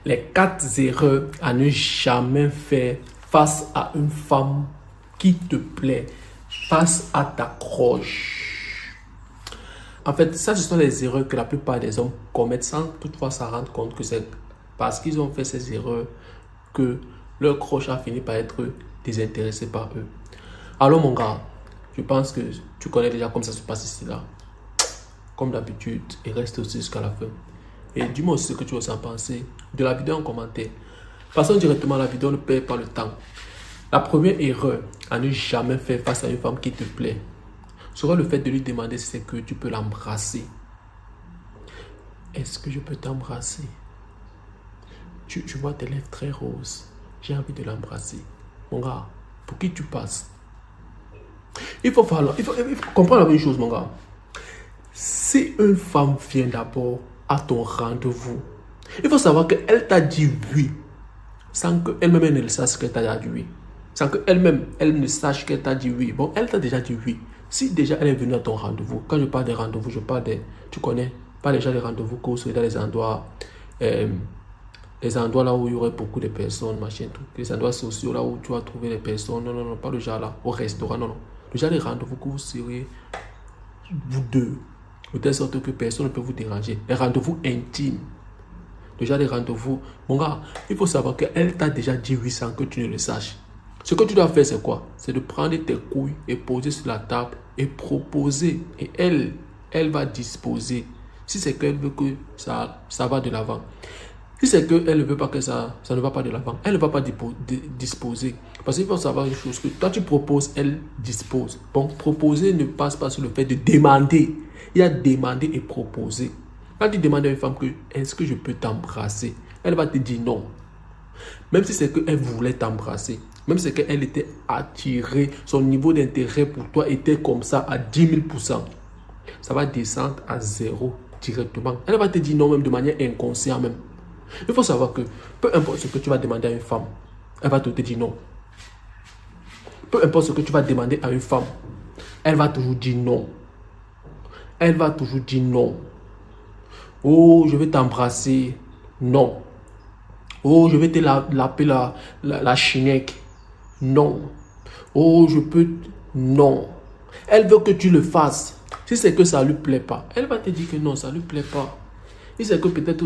Les 4 erreurs à ne jamais faire face à une femme qui te plaît, face à ta croche. En fait, ça, ce sont les erreurs que la plupart des hommes commettent sans toutefois s'en rendre compte que c'est parce qu'ils ont fait ces erreurs que leur croche a fini par être désintéressé par eux. Alors mon gars, je pense que tu connais déjà comment ça se passe ici là. Comme d'habitude, et reste aussi jusqu'à la fin. Et dis-moi aussi ce que tu veux en penser de la vidéo en commentaire. Passons directement à la vidéo, ne perds pas le temps. La première erreur à ne jamais faire face à une femme qui te plaît serait le fait de lui demander si c'est que tu peux l'embrasser. Est-ce que je peux t'embrasser? Tu vois tes lèvres très roses. J'ai envie de l'embrasser. Mon gars, pour qui tu passes? Il faut comprendre la même chose, mon gars. Si une femme vient d'abord à ton rendez-vous, il faut savoir qu'elle t'a dit oui, sans qu'elle-même elle ne sache qu'elle t'a dit oui. Sans qu'elle-même, elle ne sache qu'elle t'a dit oui. Bon, elle t'a déjà dit oui. Si déjà elle est venue à ton rendez-vous, quand je parle des rendez-vous, je parle des, tu connais, pas déjà les rendez-vous que vous serez dans les endroits là où il y aurait beaucoup de personnes, machin, tout. Les endroits sociaux là où tu vas trouver les personnes. Non, non, non, pas le genre là, au restaurant, non, non. Déjà les rendez-vous que vous serez, vous deux, de telle sorte que personne ne peut vous déranger. Les rendez-vous intimes. Déjà les rendez-vous. Mon gars, il faut savoir qu'elle t'a déjà dit oui sans que tu ne le saches. Ce que tu dois faire, c'est quoi? C'est de prendre tes couilles et poser sur la table et proposer. Et elle va disposer. Si c'est qu'elle veut que ça va de l'avant. Si c'est qu'elle ne veut pas que ça ne va pas de l'avant, elle ne va pas disposer. Parce qu'il faut savoir une chose, que toi tu proposes, elle dispose. Bon, proposer ne passe pas sur le fait de demander. Il y a demander et proposer. Quand tu demandes à une femme que est-ce que je peux t'embrasser, elle va te dire non. Même si c'est qu'elle voulait t'embrasser, même si c'est qu'elle était attirée, son niveau d'intérêt pour toi était comme ça à 10 000%, ça va descendre à 0 directement. Elle va te dire non même de manière inconsciente même. Il faut savoir que peu importe ce que tu vas demander à une femme, elle va te dire non. Peu importe ce que tu vas demander à une femme, elle va toujours dire non. Elle va toujours dire non. Oh, je vais t'embrasser. Non. Oh, je vais te laper la chinette. Non. Oh, je peux... Non. Elle veut que tu le fasses. Si c'est que ça ne lui plaît pas, elle va te dire que non, ça ne lui plaît pas. Si c'est que peut-être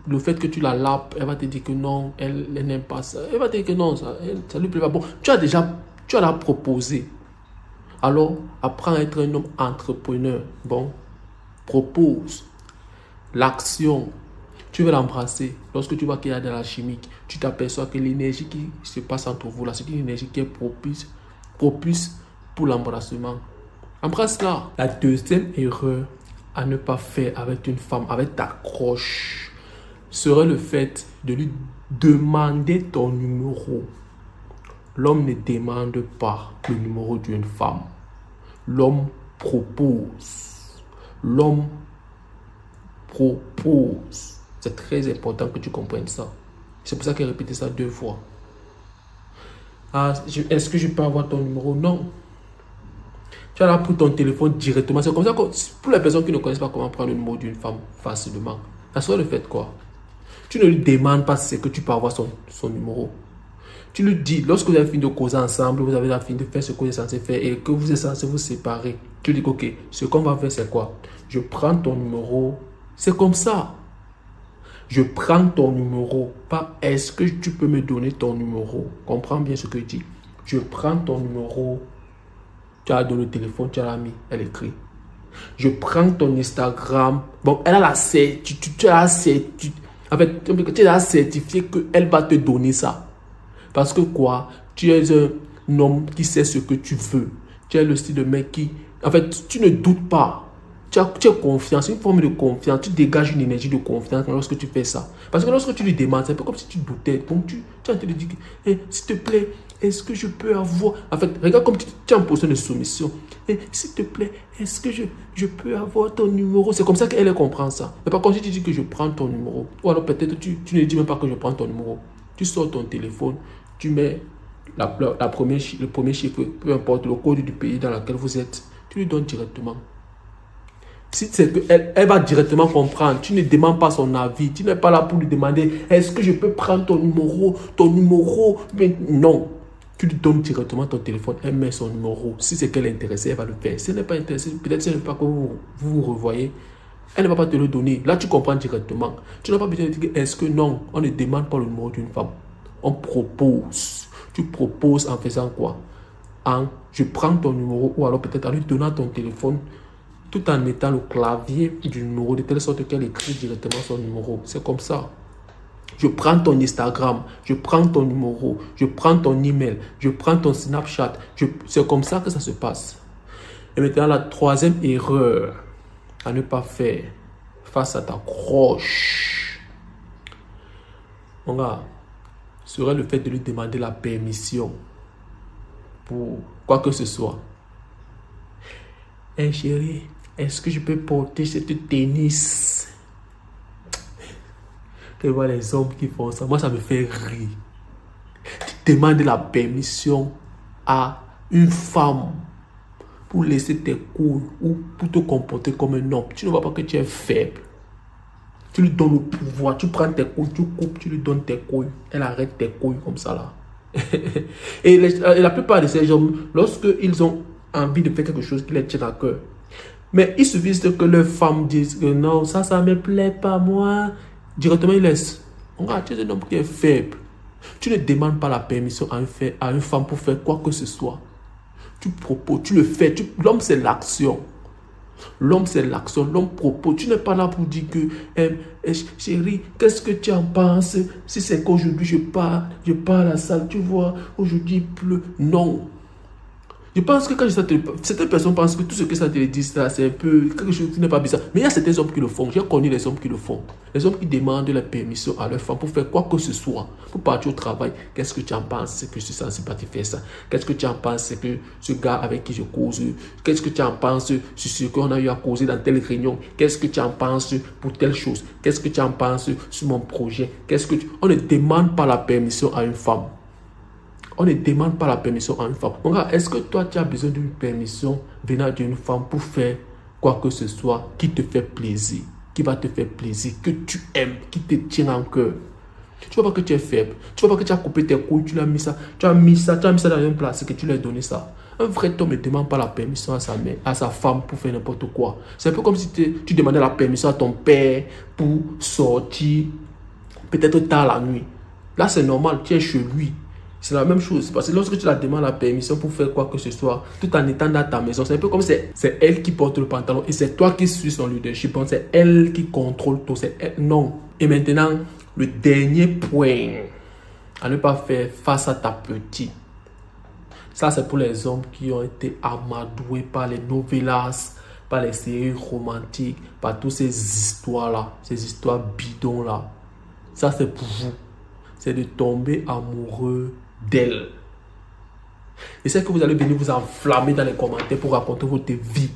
le fait que tu la lapes, elle va te dire que non, elle n'aime pas ça. Elle va te dire que non, ça ne lui plaît pas. Bon, tu as proposé. Alors, apprends à être un homme entrepreneur. Bon, propose. L'action. Tu veux l'embrasser. Lorsque tu vois qu'il y a de la chimique, tu t'aperçois que l'énergie qui se passe entre vous, là, c'est une énergie qui est propice pour l'embrassement. Embrasse-la. La deuxième erreur à ne pas faire avec une femme, avec ta croche, serait le fait de lui demander ton numéro. L'homme ne demande pas le numéro d'une femme. L'homme propose. L'homme propose. C'est très important que tu comprennes ça. C'est pour ça qu'il a répété ça 2 fois. Ah, est-ce que je peux avoir ton numéro? Non. Tu as là pris ton téléphone directement. C'est comme ça que pour les personnes qui ne connaissent pas comment prendre le numéro d'une femme facilement, ça serait le fait quoi? Tu ne lui demandes pas si c'est que tu peux avoir son numéro. Tu lui dis, lorsque vous avez fini de causer ensemble, vous avez fini de faire ce que vous êtes censé faire et que vous êtes censé vous séparer, tu dis, ok, ce qu'on va faire c'est quoi? Je prends ton numéro. C'est comme ça. Je prends ton numéro. Pas est-ce que tu peux me donner ton numéro? Comprends bien ce que je dis. Je prends ton numéro. Tu as donné le téléphone, tu as mis, elle écrit. Je prends ton Instagram. Bon, elle a la certitude. Tu as certifié qu'elle va te donner ça. Parce que quoi? Tu es un homme qui sait ce que tu veux. Tu es le style de mec qui... En fait, tu ne doutes pas. Tu as confiance, une forme de confiance. Tu dégages une énergie de confiance lorsque tu fais ça. Parce que lorsque tu lui demandes, c'est un peu comme si tu doutais. Donc, tu es en train de dire, hey, s'il te plaît, est-ce que je peux avoir... En fait, regarde comme tu es en position de soumission. Hey, s'il te plaît, est-ce que je peux avoir ton numéro? C'est comme ça qu'elle comprend ça. Mais par contre, si tu dis que je prends ton numéro, ou alors peut-être tu ne dis même pas que je prends ton numéro. Tu sors ton téléphone, tu mets le premier chiffre, peu importe le code du pays dans lequel vous êtes, tu lui donnes directement. Si c'est que elle va directement comprendre. Tu ne demandes pas son avis. Tu n'es pas là pour lui demander est-ce que je peux prendre ton numéro. Mais non. Tu lui donnes directement ton téléphone. Elle met son numéro. Si c'est qu'elle est intéressée, elle va le faire. Si elle n'est pas intéressée, peut-être si elle ne veut pas que vous revoyez, elle ne va pas te le donner. Là, tu comprends directement. Tu n'as pas besoin de dire est-ce que non. On ne demande pas le numéro d'une femme. On propose. Tu proposes en faisant quoi? Je prends ton numéro ou alors peut-être en lui donnant ton téléphone tout en mettant le clavier du numéro de telle sorte qu'elle écrit directement son numéro. C'est comme ça. Je prends ton Instagram, je prends ton numéro, je prends ton email, je prends ton Snapchat. C'est comme ça que ça se passe. Et maintenant, la troisième erreur à ne pas faire face à ta croche, mon gars, serait le fait de lui demander la permission pour quoi que ce soit. Hey chérie, est-ce que je peux porter cette tennis? Tu vois les hommes qui font ça. Moi, ça me fait rire. Tu demandes la permission à une femme pour laisser tes couilles ou pour te comporter comme un homme. Tu ne vois pas que tu es faible. Tu lui donnes le pouvoir. Tu prends tes couilles, tu coupes, tu lui donnes tes couilles. Elle arrête tes couilles comme ça là. Et la plupart de ces hommes, lorsqu'ils ont envie de faire quelque chose qui les tient à cœur, mais il suffit que leurs femmes disent que non, ça ne me plaît pas moi. Directement, ils laissent. Regarde, tu es un homme qui est faible. Tu ne demandes pas la permission à une femme pour faire quoi que ce soit. Tu proposes, tu le fais. L'homme, c'est l'action. L'homme, c'est l'action. L'homme propose. Tu n'es pas là pour dire que chérie, qu'est-ce que tu en penses? Si c'est qu'aujourd'hui, je pars à la salle, tu vois, aujourd'hui, il pleut. Non. Je pense que quand certaines personnes pensent que tout ce que ça te dit, c'est un peu quelque chose qui n'est pas bizarre. Mais il y a certains hommes qui le font. J'ai connu les hommes qui le font. Les hommes qui demandent la permission à leur femme pour faire quoi que ce soit. Pour partir au travail. Qu'est-ce que tu en penses? C'est que je suis censé pas te faire ça. Qu'est-ce que tu en penses? C'est que ce gars avec qui je cause. Qu'est-ce que tu en penses sur ce qu'on a eu à causer dans telle réunion? Qu'est-ce que tu en penses pour telle chose? Qu'est-ce que tu en penses sur mon projet? On ne demande pas la permission à une femme. On ne demande pas la permission à une femme. Regarde, est-ce que toi, tu as besoin d'une permission venant d'une femme pour faire quoi que ce soit qui te fait plaisir, qui va te faire plaisir, que tu aimes, qui te tient en cœur? Tu ne vois pas que tu es faible. Tu ne vois pas que tu as coupé tes couilles, tu as mis ça dans une place et que tu lui as donné ça. Un vrai homme ne demande pas la permission à sa mère, à sa femme pour faire n'importe quoi. C'est un peu comme si tu demandais la permission à ton père pour sortir peut-être tard la nuit. Là, c'est normal, tu es chez lui. C'est la même chose. Parce que lorsque tu la demandes la permission pour faire quoi que ce soit, tout en étant dans ta maison, c'est un peu comme si c'est elle qui porte le pantalon et c'est toi qui suis son leadership. C'est elle qui contrôle tout. Non. Et maintenant, le dernier point à ne pas faire face à ta petite. Ça, c'est pour les hommes qui ont été amadoués par les novellas, par les séries romantiques, par toutes ces histoires-là, ces histoires bidons-là. Ça, c'est pour vous. C'est de tomber amoureux d'elle. Et c'est que vous allez venir vous enflammer dans les commentaires pour raconter votre vie.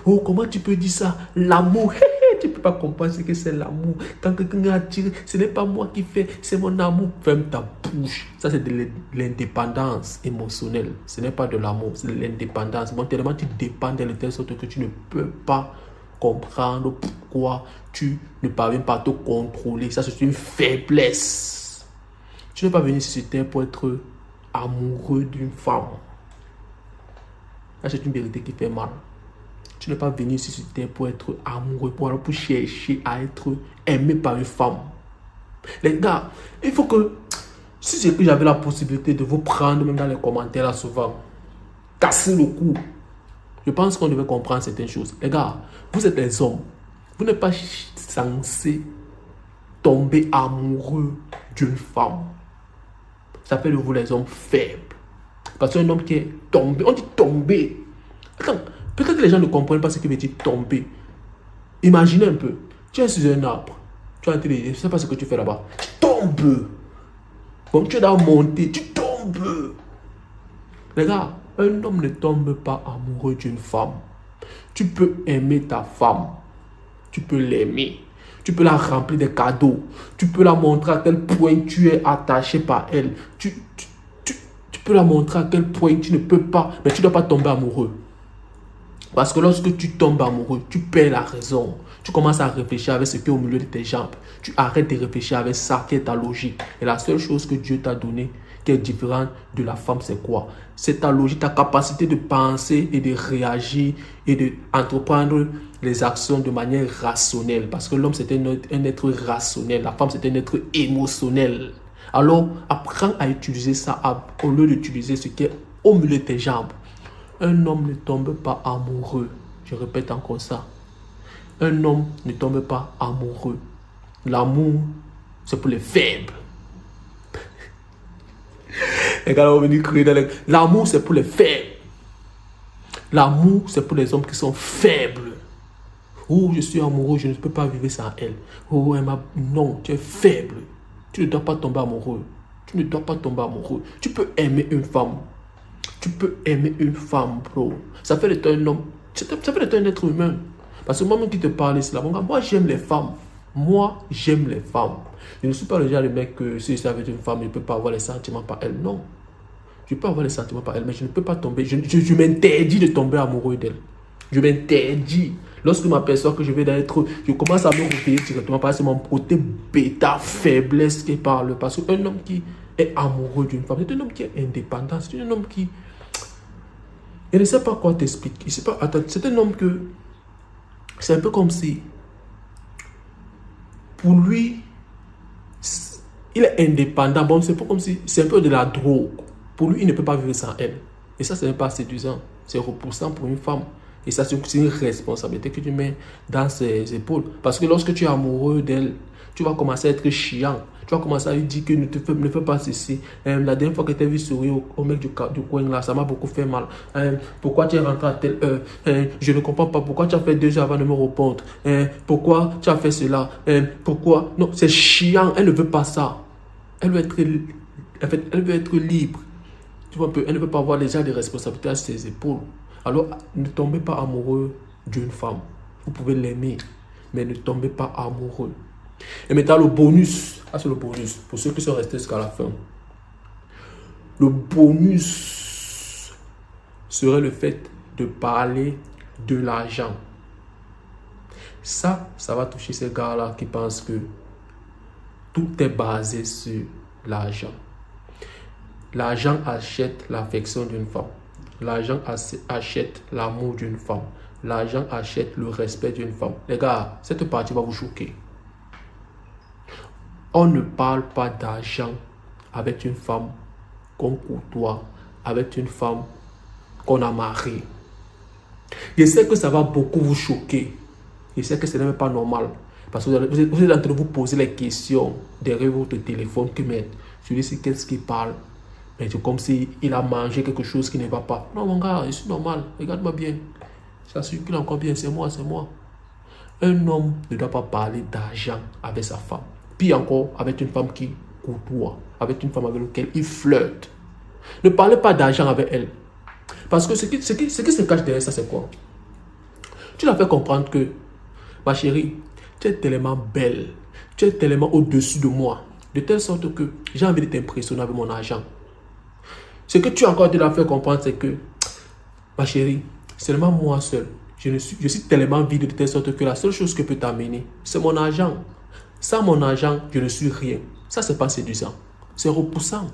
Oh, comment tu peux dire ça? L'amour. Tu ne peux pas comprendre ce que c'est l'amour. Quand quelqu'un a tiré, ce n'est pas moi qui fais, c'est mon amour. Ferme ta bouche. Ça, c'est de l'indépendance émotionnelle. Ce n'est pas de l'amour, c'est de l'indépendance. Bon, tellement tu dépends d'elle de telle sorte que tu ne peux pas comprendre pourquoi tu ne parviens pas à te contrôler. Ça, c'est une faiblesse. Tu n'es pas venu sur cette terre pour être amoureux d'une femme. Là, c'est une vérité qui fait mal. Tu n'es pas venu sur cette terre pour être amoureux, pour chercher à être aimé par une femme. Les gars, il faut que, si c'est que j'avais la possibilité de vous prendre, même dans les commentaires là souvent, casser le cou, je pense qu'on devait comprendre certaines choses. Les gars, vous êtes des hommes. Vous n'êtes pas censé tomber amoureux d'une femme. Ça fait de vous les hommes faibles. Parce qu'un homme qui est tombé, on dit tomber. Attends, peut-être que les gens ne comprennent pas ce que veut dire tomber. Imaginez un peu, tu es sur un arbre, tu as je ne sais pas ce que tu fais là-bas, tu tombes. Bon, tu es dans monter, tu tombes. Les gars, un homme ne tombe pas amoureux d'une femme. Tu peux aimer ta femme, tu peux l'aimer. Tu peux la remplir de cadeaux. Tu peux la montrer à quel point tu es attaché par elle. Tu peux la montrer à quel point tu ne peux pas, mais tu ne dois pas tomber amoureux. Parce que lorsque tu tombes amoureux, tu perds la raison. Tu commences à réfléchir avec ce qui est au milieu de tes jambes. Tu arrêtes de réfléchir avec ça qui est ta logique. Et la seule chose que Dieu t'a donnée, qui est différente de la femme, c'est quoi? C'est ta logique, ta capacité de penser et de réagir et d'entreprendre les actions de manière rationnelle. Parce que l'homme, c'est un être rationnel. La femme, c'est un être émotionnel. Alors, apprends à utiliser ça au lieu d'utiliser ce qui est au milieu de tes jambes. Un homme ne tombe pas amoureux. Je répète encore ça. Un homme ne tombe pas amoureux. L'amour, c'est pour les faibles. Les gars, on va venir crier dans les... L'amour, c'est pour les faibles. L'amour, c'est pour les hommes qui sont faibles. Oh, je suis amoureux, je ne peux pas vivre sans elle. Oh, elle m'a... Non, tu es faible. Tu ne dois pas tomber amoureux. Tu ne dois pas tomber amoureux. Tu peux aimer une femme. Tu peux aimer une femme, bro. Ça fait de toi un homme. Ça fait de toi un être humain. Parce que moi-même qui te parle ici, là, moi j'aime les femmes. Moi, j'aime les femmes. Je ne suis pas le genre de mec que si je suis avec une femme, je ne peux pas avoir les sentiments par elle. Non. Je peux avoir les sentiments par elle, mais je ne peux pas tomber. Je m'interdis de tomber amoureux d'elle. Je m'interdis. Lorsque je m'aperçois que je vais être... Je commence à me recueillir directement parce que c'est mon côté bêta, faiblesse qui parle. Parce qu'un homme qui est amoureux d'une femme, c'est un homme qui est indépendant. C'est un homme qui... Il ne sait pas quoi t'expliquer. C'est un homme que... C'est un peu comme si... Pour lui, il est indépendant. Bon, c'est pas comme si... C'est un peu de la drogue. Pour lui, il ne peut pas vivre sans elle. Et ça, ce n'est pas séduisant. C'est repoussant pour une femme. Et ça, c'est une responsabilité que tu mets dans ses épaules. Parce que lorsque tu es amoureux d'elle, tu vas commencer à être chiant. Tu vas commencer à lui dire que ne fais pas ceci. La dernière fois que tu as vu sourire au mec du coin là, ça m'a beaucoup fait mal. Pourquoi tu es rentré à telle heure? Je ne comprends pas. Pourquoi tu as fait 2 heures avant de me répondre? Pourquoi tu as fait cela? Pourquoi? Non, c'est chiant. Elle ne veut pas ça. Elle veut être libre. Tu vois un peu, elle ne veut pas avoir déjà des responsabilités à ses épaules. Alors, ne tombez pas amoureux d'une femme. Vous pouvez l'aimer, mais ne tombez pas amoureux. Et maintenant, le bonus. Ah, c'est le bonus. Pour ceux qui sont restés jusqu'à la fin. Le bonus serait le fait de parler de l'argent. Ça va toucher ces gars-là qui pensent que tout est basé sur l'argent. L'argent achète l'affection d'une femme. L'argent achète l'amour d'une femme. L'argent achète le respect d'une femme. Les gars, cette partie va vous choquer. On ne parle pas d'argent avec une femme qu'on côtoie, avec une femme qu'on a mariée. Je sais que ça va beaucoup vous choquer. Je sais que ce n'est même pas normal. Parce que vous êtes en train de vous poser les questions derrière votre téléphone. Mais celui-ci, qu'est-ce qu'il parle? Mais c'est comme s'il a mangé quelque chose qui ne va pas. Non, mon gars, je suis normal. Regarde-moi bien. Ça circule encore bien. C'est moi, c'est moi. Un homme ne doit pas parler d'argent avec sa femme. Puis encore, avec une femme qui côtoie. Avec une femme avec laquelle il flirte. Ne parlez pas d'argent avec elle. Parce que ce qui se cache derrière ça, c'est quoi? Tu l'as fait comprendre que, ma chérie, tu es tellement belle. Tu es tellement au-dessus de moi. De telle sorte que j'ai envie de t'impressionner avec mon argent. Ce que tu as encore de la faire comprendre, c'est que, ma chérie, seulement moi seul, je suis tellement vide de telle sorte que la seule chose que peut t'amener, c'est mon argent. Sans mon argent, je ne suis rien. Ça, c'est pas séduisant. C'est repoussant.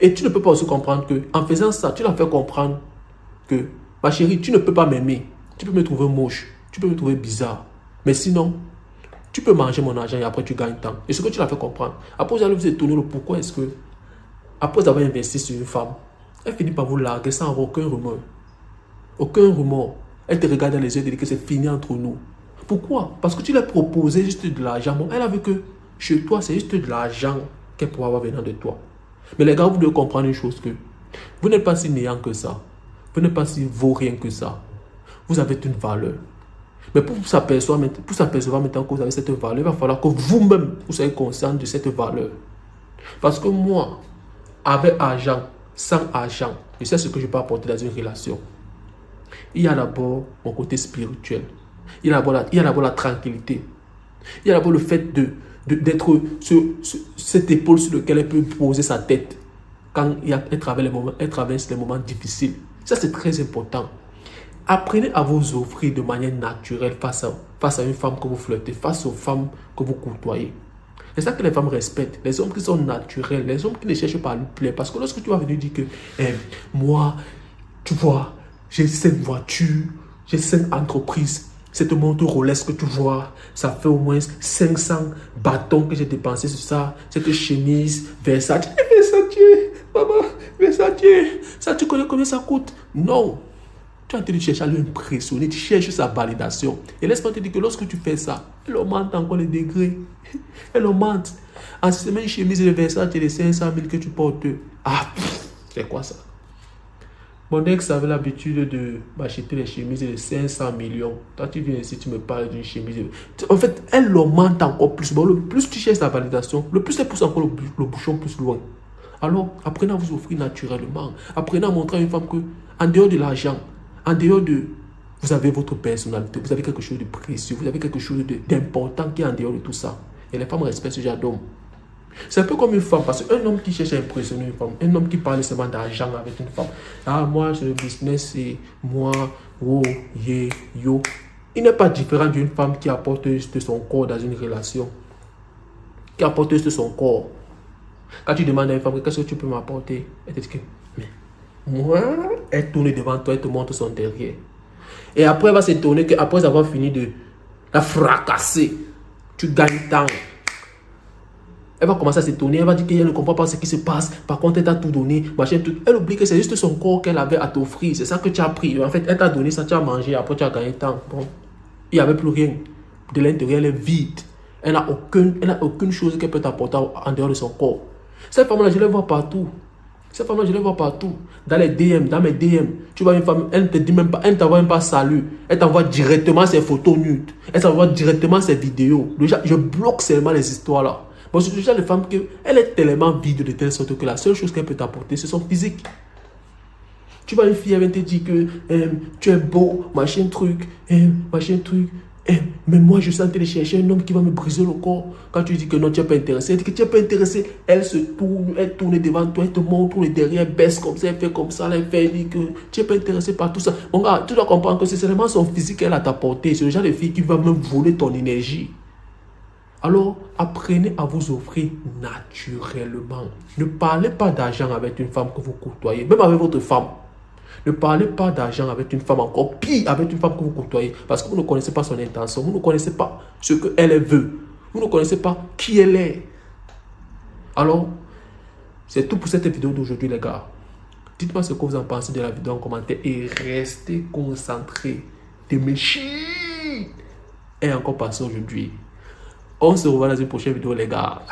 Et tu ne peux pas aussi comprendre que, en faisant ça, tu l'as fait comprendre que, ma chérie, tu ne peux pas m'aimer. Tu peux me trouver moche. Tu peux me trouver bizarre. Mais sinon, tu peux manger mon argent et après tu gagnes temps. Et ce que tu l'as fait comprendre. Après, vous allez vous étonner le pourquoi est-ce que, après avoir investi sur une femme, elle finit par vous larguer sans avoir aucun remords. Aucun remords. Elle te regarde dans les yeux et dit que c'est fini entre nous. Pourquoi? Parce que tu lui as proposé juste de l'argent. Bon, elle a vu que chez toi, c'est juste de l'argent qu'elle pourra avoir venant de toi. Mais les gars, vous devez comprendre une chose que vous n'êtes pas si néant que ça. Vous n'êtes pas si vaurien que ça. Vous avez une valeur. Mais pour s'apercevoir maintenant que vous avez cette valeur, il va falloir que vous-même, vous soyez conscient de cette valeur. Parce que moi, avec argent, sans argent, je sais ce que je peux apporter dans une relation. Il y a d'abord mon côté spirituel. Il y a d'abord la tranquillité. Il y a d'abord le fait d'être sur cette épaule sur laquelle elle peut poser sa tête quand elle traverse les moments difficiles. Ça, c'est très important. Apprenez à vous offrir de manière naturelle face à une femme que vous flirtez, face aux femmes que vous côtoyez. C'est ça que les femmes respectent. Les hommes qui sont naturels, les hommes qui ne cherchent pas à lui plaire. Parce que lorsque tu vas venir dire que moi, tu vois, j'ai cette voiture, j'ai cette entreprise, cette montre Rolex que tu vois, ça fait au moins 500 bâtons que j'ai dépensé sur ça, cette chemise Versace. Versace, maman, Versace, ça tu connais combien ça coûte? Non. Tu es en train de chercher à l'impressionner, tu cherches sa validation. Et laisse-moi te dire que lorsque tu fais ça, elle augmente encore les degrés. Elle augmente. En si c'est une chemise de Versace de 500 000 que tu portes. Ah, c'est quoi ça? Mon ex avait l'habitude de m'acheter les chemises de 500 millions. Toi, tu viens ici, tu me parles d'une chemise. En fait, elle augmente encore plus. Bon, le plus tu cherches la validation, le plus elle pousse encore le bouchon plus loin. Alors, apprenez à vous offrir naturellement. Apprenez à montrer à une femme que, en dehors de l'argent, en dehors de... Vous avez votre personnalité, vous avez quelque chose de précieux, vous avez quelque chose d'important qui est en dehors de tout ça. Et les femmes respectent ce genre d'homme. C'est un peu comme une femme, parce qu'un homme qui cherche à impressionner une femme, un homme qui parle seulement d'argent avec une femme. Ah, moi, c'est le business, c'est moi, oh, yeah, yo. Il n'est pas différent d'une femme qui apporte juste son corps dans une relation. Qui apporte juste son corps. Quand tu demandes à une femme, qu'est-ce que tu peux m'apporter? Elle te dit que, mais moi, elle tourne devant toi, elle te montre son derrière. Et après, elle va se tourner qu'après avoir fini de la fracasser, tu gagnes temps. Elle va commencer à se tourner, elle va dire qu'elle ne comprend pas ce qui se passe. Par contre, elle t'a tout donné, machin, tout. Elle oublie que c'est juste son corps qu'elle avait à t'offrir. C'est ça que tu as pris. En fait, elle t'a donné ça, tu as mangé, après tu as gagné temps. Bon. Il n'y avait plus rien. De l'intérieur, elle est vide. Elle n'a aucune chose qu'elle peut t'apporter en dehors de son corps. Cette femme-là, je la vois partout. Cette femme-là, je la vois partout. Dans les DM, dans mes DM. Tu vois une femme, elle ne te dit même pas, elle ne t'envoie même pas salut. Elle t'envoie directement ses photos nudes. Elle t'envoie directement ses vidéos. Déjà, je bloque seulement les histoires là. Bon, c'est déjà les femmes elle est tellement vide de telle sorte que la seule chose qu'elle peut t'apporter, c'est son physique. Tu vois une fille, elle vient te dire que tu es beau, machin truc, mais moi je suis en train de chercher un homme qui va me briser le corps. Quand tu dis que non, tu n'es pas intéressé, elle dit que tu n'es pas intéressé, elle se tourne, elle tourne devant toi, elle te montre le derrière, elle baisse comme ça, elle fait comme ça, elle fait dire que tu n'es pas intéressé par tout ça. Mon gars, tu dois comprendre que c'est seulement son physique qu'elle a t'apporté. C'est le genre de fille qui va même voler ton énergie. Alors, apprenez à vous offrir naturellement. Ne parlez pas d'argent avec une femme que vous côtoyez, même avec votre femme. Ne parlez pas d'argent avec une femme, encore pire avec une femme que vous côtoyez, parce que vous ne connaissez pas son intention, vous ne connaissez pas ce qu'elle veut, vous ne connaissez pas qui elle est. Alors, c'est tout pour cette vidéo d'aujourd'hui, les gars. Dites-moi ce que vous en pensez de la vidéo en commentaire et restez concentrés. Des machines est encore passé aujourd'hui. On se revoit dans une prochaine vidéo, les gars.